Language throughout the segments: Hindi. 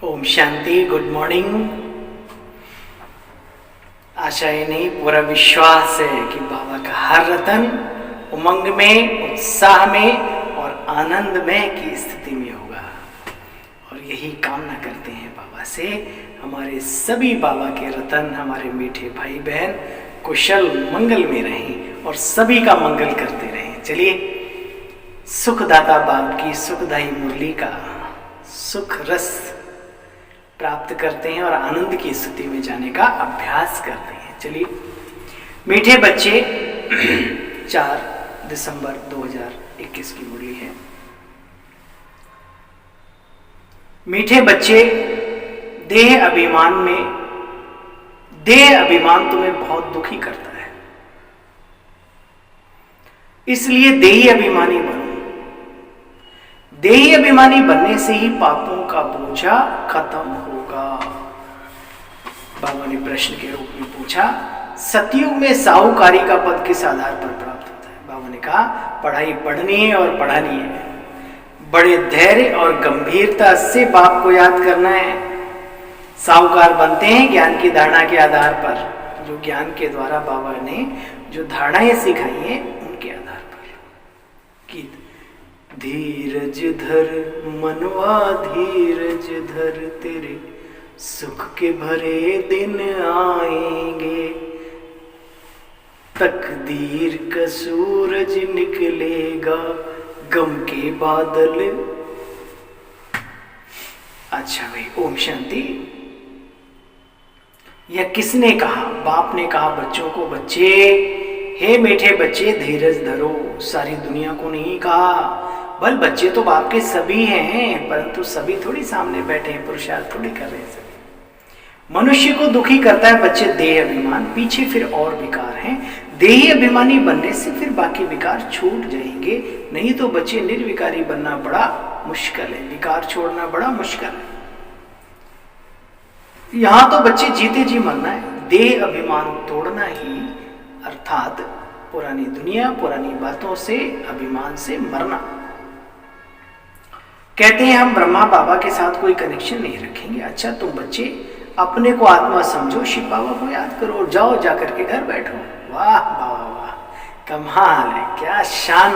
ओम शांति। Good morning. आशा ये नहीं पूरा विश्वास है कि बाबा का हर रतन उमंग में, उत्साह में और आनंदमय की स्थिति में होगा। और यही कामना करते हैं बाबा से, हमारे सभी बाबा के रतन, हमारे मीठे भाई बहन कुशल मंगल में रहें और सभी का मंगल करते रहें। चलिए सुखदाता बाप की सुखदायी मुरली का सुख रस प्राप्त करते हैं और आनंद की स्थिति में जाने का अभ्यास करते हैं। चलिए मीठे बच्चे 4 दिसंबर 2021 की मुरली है। मीठे बच्चे, देह अभिमान तुम्हें बहुत दुखी करता है, इसलिए देही अभिमानी बनो। देही अभिमानी बनने से ही पापों का बोझा खत्म होगा। बाबा ने प्रश्न के रूप में पूछा, सतयुग में साहूकारी का पद किस आधार पर प्राप्त होता है? बाबा ने कहा, पढ़ाई पढ़नी है और पढ़ानी है। बड़े धैर्य और गंभीरता से बाप को याद करना है। साहूकार बनते हैं ज्ञान की धारणा के आधार पर, जो ज्ञान के द्वारा बाबा ने जो धारणाएं सिखाई हैं उनके आधार पर। गीत धीरज धर मनवा धीरज धर, तेरे सुख के भरे दिन आएंगे। तकदीर का सूरज निकलेगा, गम के बादल। अच्छा भाई, ओम शांति। यह किसने कहा? बाप ने कहा बच्चों को, बच्चे हे मीठे बच्चे धीरज धरो। सारी दुनिया को नहीं कहा। बल बच्चे तो बाप के सभी हैं, परंतु सभी थोड़ी सामने बैठे हैं, पुरुषार्थ थोड़ी कर रहे हैं सभी। मनुष्य को दुखी करता है बच्चे देह अभिमान, पीछे फिर और विकार हैं। देही अभिमानी बनने से फिर बाकी विकार छूट जाएंगे, नहीं तो बच्चे निर्विकारी बनना बड़ा मुश्किल है, विकार छोड़ना बड़ा मुश्किल है। यहां तो बच्चे जीते जी मरना है, देह अभिमान तोड़ना ही अर्थात पुरानी दुनिया, पुरानी बातों से, अभिमान से मरना। कहते हैं हम ब्रह्मा बाबा के साथ कोई कनेक्शन नहीं रखेंगे। अच्छा तुम बच्चे अपने को आत्मा समझो, शिव बाबा को याद करो और जाओ जाकर के घर बैठो। वाह बाबा वाह, कमाल है, क्या शान।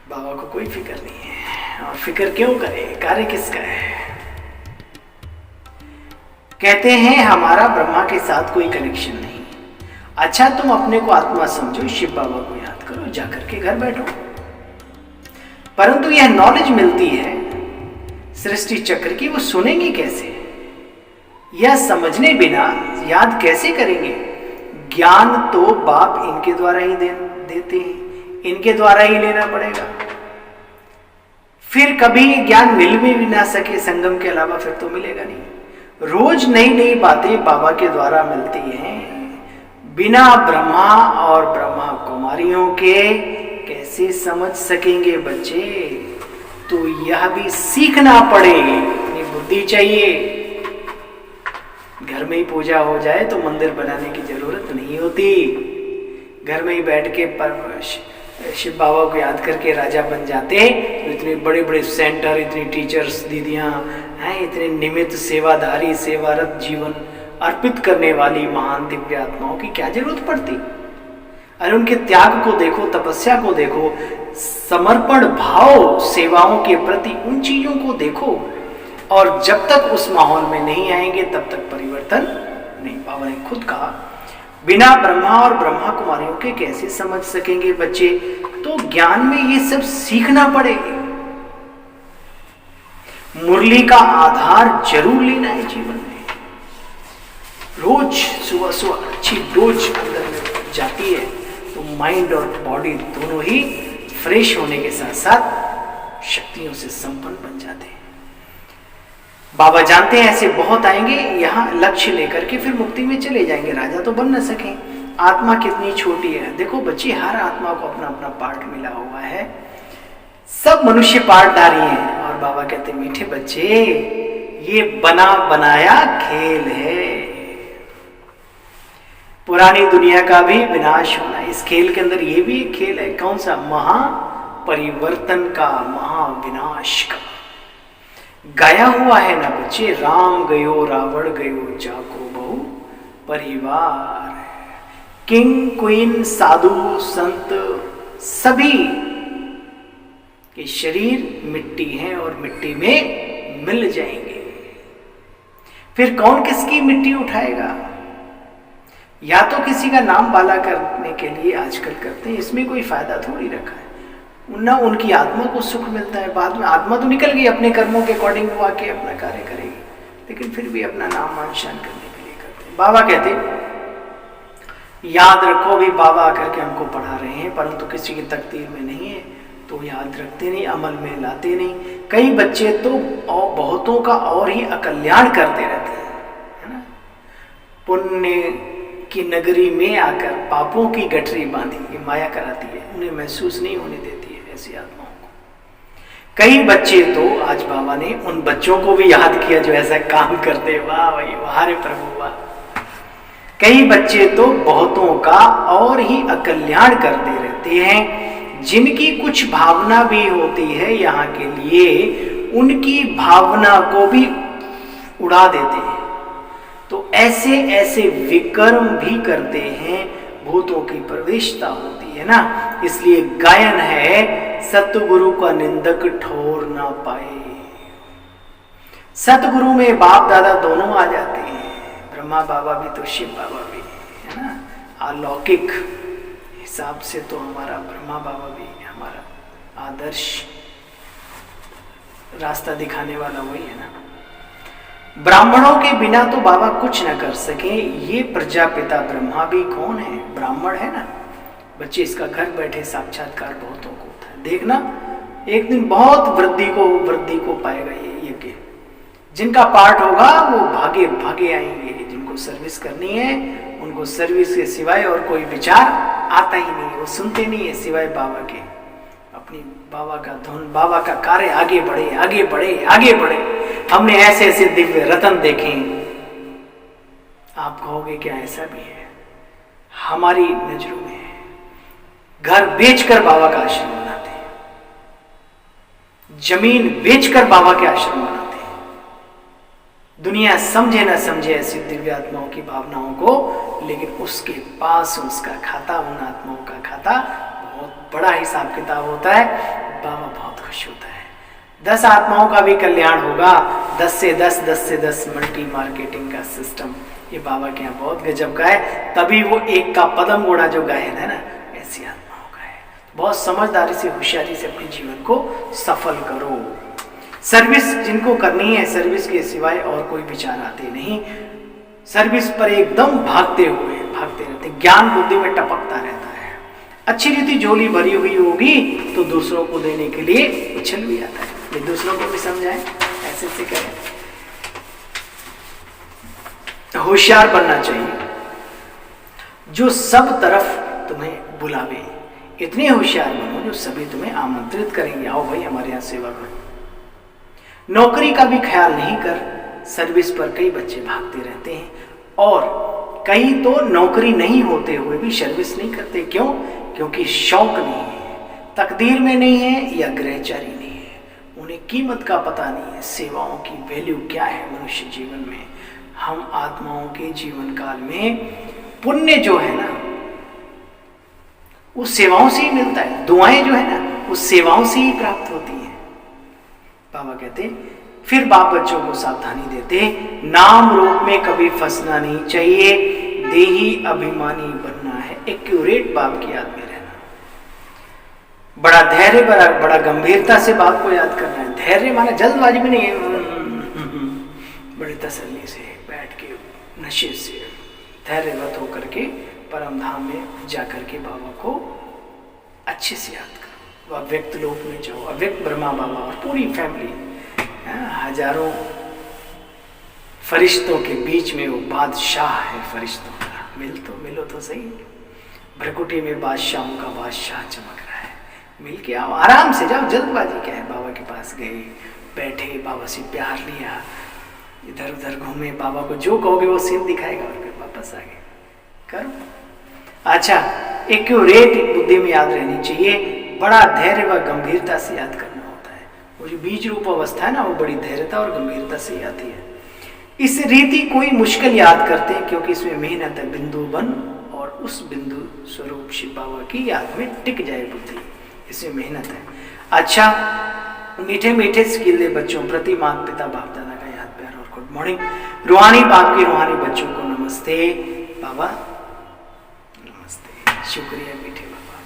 बाबा को कोई फिक्र नहीं है, और फिक्र क्यों करे, कार्य किसका है। कहते हैं हमारा ब्रह्मा के साथ कोई कनेक्शन नहीं। अच्छा तुम अपने को आत्मा समझो, शिव बाबा को याद करो, जाकर के घर बैठो। परंतु यह नॉलेज मिलती है सृष्टि चक्र की, वो सुनेंगे कैसे? यह समझने बिना याद कैसे करेंगे? ज्ञान तो बाप इनके द्वारा ही देते हैं, इनके द्वारा ही लेना पड़ेगा। फिर कभी ज्ञान मिल भी ना सके संगम के अलावा, फिर तो मिलेगा नहीं। रोज नई नई बातें बाबा के द्वारा मिलती हैं। बिना ब्रह्मा और ब्रह्मा कुमारियों के कैसे समझ सकेंगे बच्चे? तो यह भी सीखना पड़ेगा, अपनी बुद्धि चाहिए। घर में ही पूजा हो जाए तो मंदिर बनाने की जरूरत नहीं होती। घर में ही बैठ के शिव बाबा को याद करके राजा बन जाते तो इतने बड़े बड़े सेंटर, इतनी टीचर्स दीदियां हैं, इतने निमित्त सेवाधारी, सेवारत जीवन अर्पित करने वाली महान दिव्य आत्माओं की क्या जरूरत पड़ती? अरे उनके त्याग को देखो, तपस्या को देखो, समर्पण भाव सेवाओं के प्रति, उन चीजों को देखो। और जब तक उस माहौल में नहीं आएंगे तब तक परिवर्तन नहीं। बाबा ने खुद कहा, बिना ब्रह्मा और ब्रह्मा कुमारियों के कैसे समझ सकेंगे बच्चे? तो ज्ञान में ये सब सीखना पड़ेगा। मुरली का आधार जरूर लेना है जीवन में। रोज सुबह सुबह अच्छी डोज अंदर में जाती है तो माइंड और बॉडी दोनों ही फ्रेश होने के साथ साथ शक्तियों से संपन्न बन जाते हैं। बाबा जानते हैं ऐसे बहुत आएंगे, यहाँ लक्ष्य लेकर के फिर मुक्ति में चले जाएंगे, राजा तो बन न सके। आत्मा कितनी छोटी है, देखो बच्चे, हर आत्मा को अपना अपना पार्ट मिला हुआ है। सब मनुष्य पार्टधारी हैं। और बाबा कहते मीठे बच्चे, ये बना बनाया खेल है। पुरानी दुनिया का भी विनाश होना, इस खेल के अंदर ये भी एक खेल है। कौन सा? महापरिवर्तन का, महाविनाश का। गाया हुआ है ना बच्चे, राम गयो रावण गयो जाको बहु परिवार। किंग क्वीन साधु संत सभी के शरीर मिट्टी हैं और मिट्टी में मिल जाएंगे। फिर कौन किसकी मिट्टी उठाएगा? या तो किसी का नाम बाला करने के लिए आजकल करते हैं, इसमें कोई फायदा थोड़ी रखा है ना। उनकी आत्मा को सुख मिलता है, बाद में आत्मा तो निकल गई, अपने कर्मों के अकॉर्डिंग वो आके अपना कार्य करेगी, लेकिन फिर भी अपना नाम मान शान करने के लिए करते हैं। बाबा कहते याद रखो, भी बाबा आकर के हमको पढ़ा रहे हैं, परंतु किसी की तकदीर में नहीं है तो याद रखते नहीं, अमल में लाते नहीं। कई बच्चे तो और बहुतों का और ही अकल्याण करते रहते हैं, है ना। पुण्य की नगरी में आकर पापों की गठरी बांधी, ये माया कराती है, उन्हें महसूस नहीं होने देती है ऐसी आत्माओं को। कई बच्चे तो आज बाबा ने उन बच्चों को भी याद किया जो ऐसा काम करते, वाह भाई वाह रे प्रभु वाह। कई बच्चे तो बहुतों का और ही अकल्याण करते रहते हैं, जिनकी कुछ भावना भी होती है यहाँ के लिए, उनकी भावना को भी उड़ा देते हैं। तो ऐसे ऐसे विकर्म भी करते हैं, भूतों की प्रवेशता होती है ना। इसलिए गायन है, सतगुरु का निंदक ठोर ना पाए। सतगुरु में बाप दादा दोनों आ जाते हैं, ब्रह्मा बाबा भी तो शिव बाबा भी, है ना। अलौकिक हिसाब से तो हमारा ब्रह्मा बाबा भी हमारा आदर्श रास्ता दिखाने वाला वही है ना। ब्राह्मणों के बिना तो बाबा कुछ न कर सके। ये प्रजापिता ब्रह्मा भी कौन है? ब्राह्मण है ना। बच्चे इसका घर बैठे साक्षात्कार बहुतों को होता है, देखना एक दिन बहुत वृद्धि को पाएगा ये यज्ञ। जिनका पार्ट होगा वो भागे भागे आएंगे, जिनको सर्विस करनी है उनको सर्विस के सिवाय और कोई विचार आता ही नहीं, वो सुनते नहीं है सिवाय बाबा के। अपनी बाबा का धुन, बाबा का कार्य आगे बढ़े आगे बढ़े आगे बढ़े। हमने ऐसे ऐसे दिव्य रतन देखे, आप कहोगे क्या ऐसा भी है? हमारी नजरों में है। घर बेचकर बाबा का आश्रम बनाते हैं, जमीन बेचकर बाबा के आश्रम बनाते हैं। दुनिया समझे ना समझे ऐसी दिव्य आत्माओं की भावनाओं को, लेकिन उसके पास उसका खाता, उन आत्माओं का खाता बहुत बड़ा हिसाब किताब होता है। बाबा बहुत खुश होता है। 10 आत्माओं का भी कल्याण होगा, 10 से 10 10 से 10 मल्टी मार्केटिंग का सिस्टम ये बाबा के यहाँ बहुत गजब का है। तभी वो एक का पदम ओढ़ा जो गायन है ना, ऐसी आत्माओं का है। बहुत समझदारी से होशियारी से अपने जीवन को सफल करो। सर्विस जिनको करनी है, सर्विस के सिवाय और कोई विचार आते नहीं। सर्विस पर एकदम भागते रहते, ज्ञान बुद्धि में टपकता रहता है। अच्छी रीति झोली भरी हुई होगी तो दूसरों को देने के लिए उछल भी आता है। ये दूसरों को भी समझाएं, ऐसे से करें। होशियार बनना चाहिए, जो सब तरफ तुम्हें बुलावे। इतने होशियार बनो जो सभी तुम्हें आमंत्रित करेंगे, आओ भाई हमारे यहाँ सेवा करो। नौकरी का भी ख्याल नहीं कर, सर्विस पर कई बच्चे भागते रहते हैं, और कई तो नौकरी नहीं होते हुए भी सर्विस नहीं करते। क्यों? क्योंकि शौक नहीं है, तकदीर में नहीं है, या ग्रहचारी नहीं है। उन्हें कीमत का पता नहीं है, सेवाओं की वैल्यू क्या है मनुष्य जीवन में। हम आत्माओं के जीवन काल में पुण्य जो है ना, उस सेवाओं से ही मिलता है। दुआएं जो है ना, उस सेवाओं से ही प्राप्त होती है। बाबा कहते फिर बाप बच्चों को सावधानी देते, नाम रूप में कभी फंसना नहीं चाहिए, देही अभिमानी बनना है। एक्यूरेट बाप की याद में रहना, बड़ा धैर्य, बड़ा गंभीरता से बाप को याद करना है। धैर्य माना जल्दबाजी में नहीं है, बड़े तसल्ली से बैठ के नशे से धैर्यवत होकर के परम धाम में जाकर के बाबा को अच्छे से याद करो। अव्यक्त लोक में जाओ, अव्यक्त ब्रह्मा बाबा और पूरी फैमिली, हजारों फरिश्तों के बीच में वो बादशाह है फरिश्तों का। मिलो तो सही। भ्रकुटी में बादशाहों का बादशाह चमक रहा है, मिल के आओ, आराम से जाओ, जल्दबाजी क्या है। बाबा के पास गए, बैठे, बाबा से प्यार लिया, इधर उधर घूमे, बाबा को जो कहोगे वो सीन दिखाएगा और फिर वापस आ गए। करो अच्छा, एक्यूरेट बुद्धि में याद रहनी चाहिए, बड़ा धैर्य व गंभीरता से याद करना होता है। वो जो बीज रूप अवस्था है ना, वो बड़ी धैर्यता और गंभीरता से आती है। इस रीति कोई मुश्किल याद करते हैं, क्योंकि इसमें मेहनत है। बिंदु बन और उस बिंदु स्वरूप शिव बाबा की याद में टिक जाए बुद्धि, इसमें मेहनत है। अच्छा, मीठे मीठे स्किले बच्चों प्रति माता पिता बाप दादा का याद प्यार और गुड मॉर्निंग। रूहानी बाप की रूहानी बच्चों को नमस्ते बाबा, नमस्ते, शुक्रिया मीठे बाबा।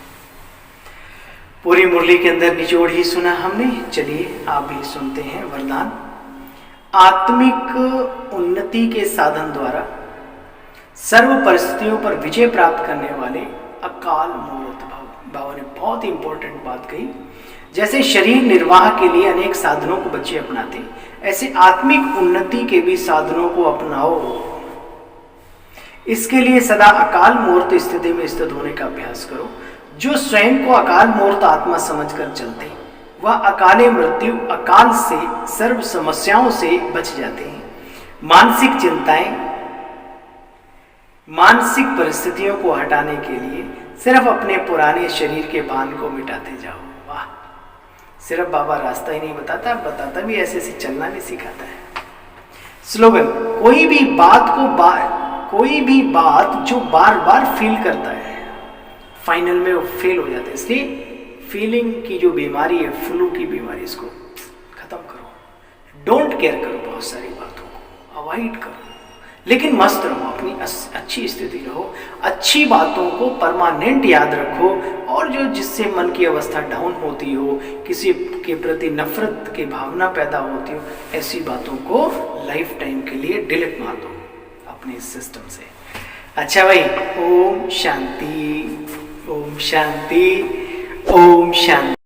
पूरी मुरली के अंदर निचोड़ ही सुना हमने, चलिए आप भी सुनते हैं वरदान। आत्मिक उन्नति के साधन द्वारा सर्व परिस्थितियों पर विजय प्राप्त करने वाले अकाल मूर्त भाव। बाबा ने बहुत ही इंपॉर्टेंट बात कही। जैसे शरीर निर्वाह के लिए अनेक साधनों को बच्चे अपनाते, ऐसे आत्मिक उन्नति के भी साधनों को अपनाओ। इसके लिए सदा अकाल मूर्त स्थिति में स्थित होने का अभ्यास करो। जो स्वयं को अकाल मूर्त आत्मा समझकर चलते, वह अकाले मृत्यु अकाल से सर्व समस्याओं से बच जाते हैं। मानसिक चिंताएं, मानसिक परिस्थितियों को हटाने के लिए सिर्फ अपने पुराने शरीर के बांध को मिटाते जाओ। वाह, सिर्फ बाबा रास्ता ही नहीं बताता, बताता भी ऐसे ऐसे चलना भी सिखाता है। स्लोगन, कोई भी बात जो बार बार फील करता है, फाइनल में वो फेल हो जाता है। इसलिए फीलिंग की जो बीमारी है, फ्लू की बीमारी, इसको खत्म करो। डोंट केयर करो, बहुत सारी बातों को अवॉइड करो, लेकिन मस्त रहो, अपनी अच्छी स्थिति रहो, अच्छी बातों को परमानेंट याद रखो। और जो जिससे मन की अवस्था डाउन होती हो, किसी के प्रति नफरत की भावना पैदा होती हो, ऐसी बातों को लाइफ टाइम के लिए डिलीट मार दो अपने सिस्टम से। अच्छा भाई, ओम शांति, ओम शांति, ओम शांति।